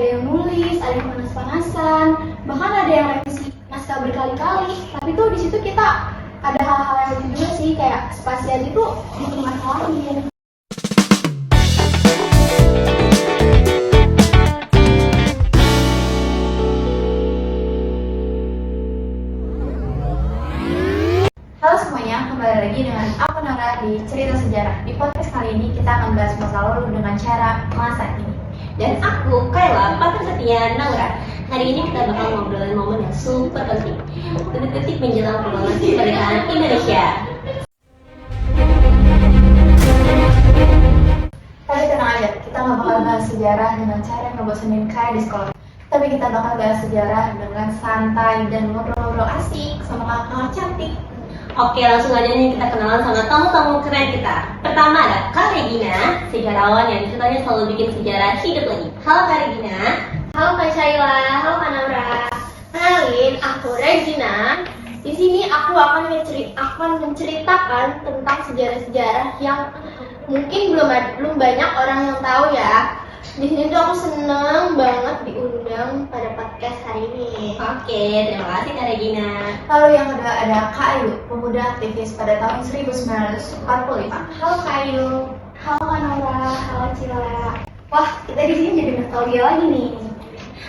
ada yang nulis, ada yang panas-panasan, bahkan ada yang revisi naskah berkali-kali. Tapi tuh di situ kita ada hal-hal yang lucu juga sih, kayak spasial itu bikin masalahin. Halo semuanya, kembali lagi dengan aku Nora di Cerita Sejarah. Di podcast kali ini kita akan bahas masa lalu dengan cara masa kini. Dan aku, Kayla, partner setia Naura. Hari ini kita bakal ngobrolin momen yang super penting, detik-detik menjelang proklamasi kemerdekaan Indonesia. Tapi tenang aja, kita nggak bakal bahas sejarah dengan cara yang ngebosenin kayak di sekolah. Tapi kita bakal bahas sejarah dengan santai dan ngobrol-ngobrol asik sama kakak cantik. Oke, langsung aja nih kita kenalan sama tamu-tamu keren kita. Pertama ada Kak Regina, sejarawan yang ceritanya selalu bikin sejarah hidup lagi. Halo Kak Regina. Halo Kak Shaila, halo Kak Naura. Kenalin, aku Regina. Di sini aku akan menceritakan tentang sejarah-sejarah yang mungkin belum banyak orang yang tahu ya. Di sini tuh aku seneng banget diundang pada podcast hari ini. Oke, terima kasih Kak Regina. Lalu yang kedua ada Kak Ayu, pemuda aktivis pada tahun 1945. Halo Kak Ayu. Halo Kak Nora. Halo Cila. Wah, kita di sini jadi nostalgia lagi nih.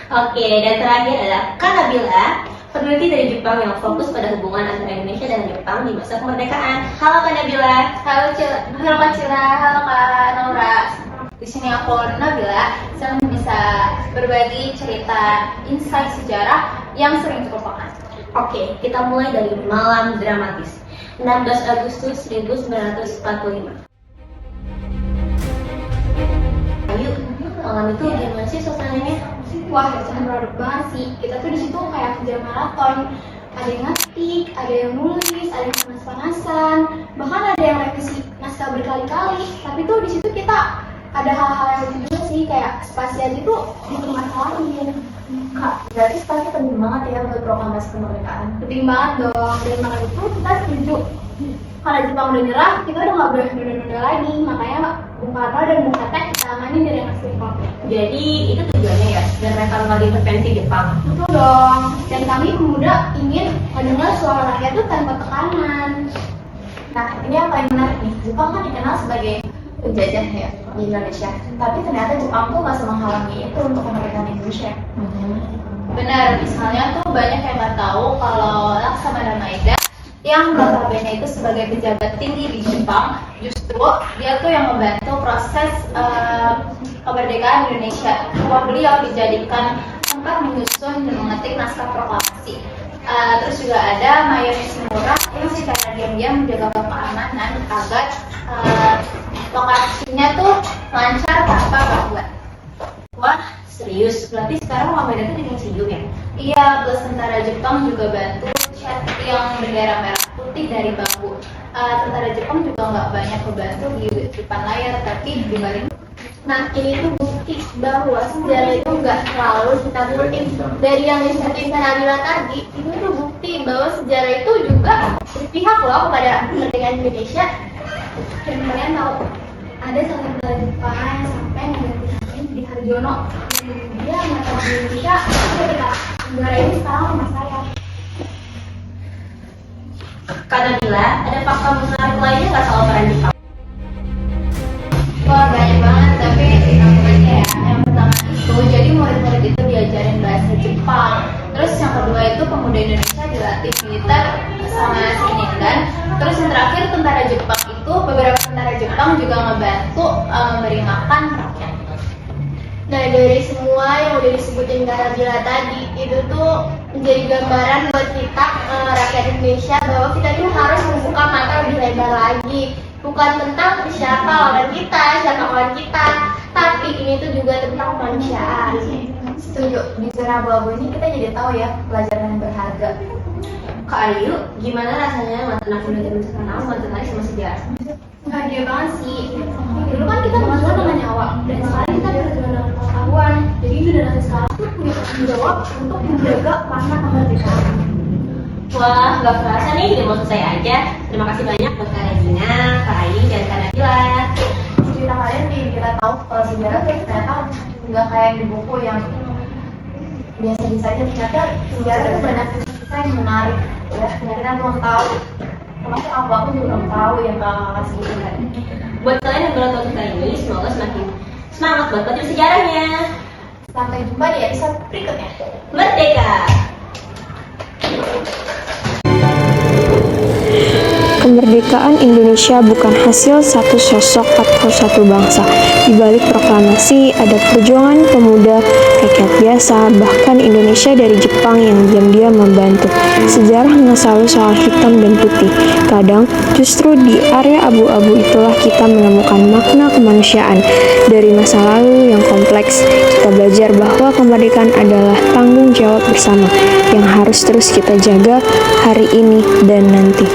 Oke, dan terakhir ada Kak Nabila, peneliti dari Jepang yang fokus pada hubungan antara Indonesia dan Jepang di masa kemerdekaan. Halo Kak Nabila. Halo Cila. Halo Kak Cila. Halo Kak Nora. Di sini aku Nabila, yang bisa berbagi cerita insight sejarah yang sering terlupakan. Oke, kita mulai dari malam dramatis 16 Agustus 1945. Ayo, malam itu gimana sih suasananya? Wah, campur aduk banget sih. Kita tuh di situ kayak kerja maraton. Ada yang ngetik, ada yang nulis, ada yang panas-panasan, bahkan ada yang revisi naskah berkali-kali. Tapi tuh di situ kita ada hal-hal yang lucu juga sih, kayak spasial itu bikin masalahin. Kak, berarti spasial penting banget ya buat proklamasi kemerdekaan. Penting banget dong, dan makanya itu kita setuju. Kalau Jepang udah nyerah, kita udah nggak boleh nunda-nunda lagi. Makanya Bung Karno dan Bung Hatta kita amanin dari yang asli Jepang. Jadi itu tujuannya ya, biar mereka nggak diintervensi Jepang. Betul dong, dan kami pemuda ingin mendengar suara rakyat itu tanpa tekanan. Nah, ini yang paling menarik nih, Jepang kan dikenal sebagai penjajah ya di Indonesia, tapi ternyata Jepang tuh nggak menghalangi itu untuk kemerdekaan Indonesia. Benar, misalnya tuh banyak yang nggak tahu kalau Laksamana Maeda yang notabene itu sebagai pejabat tinggi di Jepang, justru dia tuh yang membantu proses kemerdekaan Indonesia. Bahwa beliau dijadikan tempat menyusun dan mengetik naskah proklamasi. Terus juga ada Mayor Nishimura yang secara diam-diam menjaga keamanan agar lokasinya tuh lancar tanpa gangguan. Wah, serius? Berarti sekarang Maeda itu di museum ya? Iya, plus tentara Jepang juga bantu cat yang bendera merah putih dari bambu. Tentara Jepang juga nggak banyak membantu di depan layar, tapi di balik. Nah, ini tuh bukti bahwa sejarah itu nggak selalu kita turutin. Dari yang disebutin Nabila tadi, itu tuh bukti bahwa sejarah itu juga berpihak loh kepada kemerdekaan Indonesia. Dan kalian tahu, ada salah satu Jepang yang sampai mengganti di Harjono. Dia mengatakan Indonesia, ketika negara ini sekarang sama saya. Kak Nabila, ada fakta menarik lainnya nggak soal peran Jepang? Wah, banyak banget, tapi singkat aja ya. Yang pertama itu, jadi murid-murid itu diajarin bahasa Jepang. Terus yang kedua itu pemuda Indonesia dilatih militer sama Shinigami. Terus yang terakhir tentara Jepang itu, beberapa tentara Jepang juga ngebantu memberi makan rakyat. Nah, dari semua yang udah disebutin Kak Nabila tadi, itu tuh menjadi gambaran buat kita rakyat Indonesia bahwa kita tuh harus membuka mata lebih lebar lagi. Bukan tentang siapa lawan kita, siapa kawan kita, tapi ini tuh juga tentang kemanusiaan. Setuju, di zona abu-abu ini kita jadi tahu ya pelajaran yang berharga. Kak Ayu, gimana rasanya mantan anak muda zaman sekarang mantan lagi sama sejarah? Bahagia banget sih. Dulu kan kita berjuang dengan nyawa, dan sekarang kita berjuang dengan pengetahuan. Jadi generasi sekarang tuh punya tanggung jawab untuk menjaga warna kemerdekaan. Wah, nggak kerasa nih, udah mau selesai aja. Terima kasih banyak buat Kak Regina, Kak Ayu, dan Kak Nabila. Cerita kalian bikin kita tahu kalau sejarah tuh ternyata nggak kayak di buku yang biasa-biasa aja. Ternyata sejarah itu banyak kisah yang menarik ya, ternyata kita belum tahu, termasuk aku juga belum tahu ya kakak segitu kan. Buat kalian yang baru tahu cerita ini, semoga semakin semangat buat belajar sejarahnya. Sampai jumpa di episode berikutnya. Merdeka! Kemerdekaan Indonesia bukan hasil satu sosok atau satu bangsa. Di balik proklamasi ada perjuangan pemuda, rakyat biasa, bahkan Indonesia dari Jepang yang diam-diam membantu. Sejarah nggak selalu soal hitam dan putih. Kadang justru di area abu-abu itulah kita menemukan makna kemanusiaan. Dari masa lalu yang kompleks, kita belajar bahwa kemerdekaan adalah tanggung jawab bersama yang harus terus kita jaga hari ini dan nanti.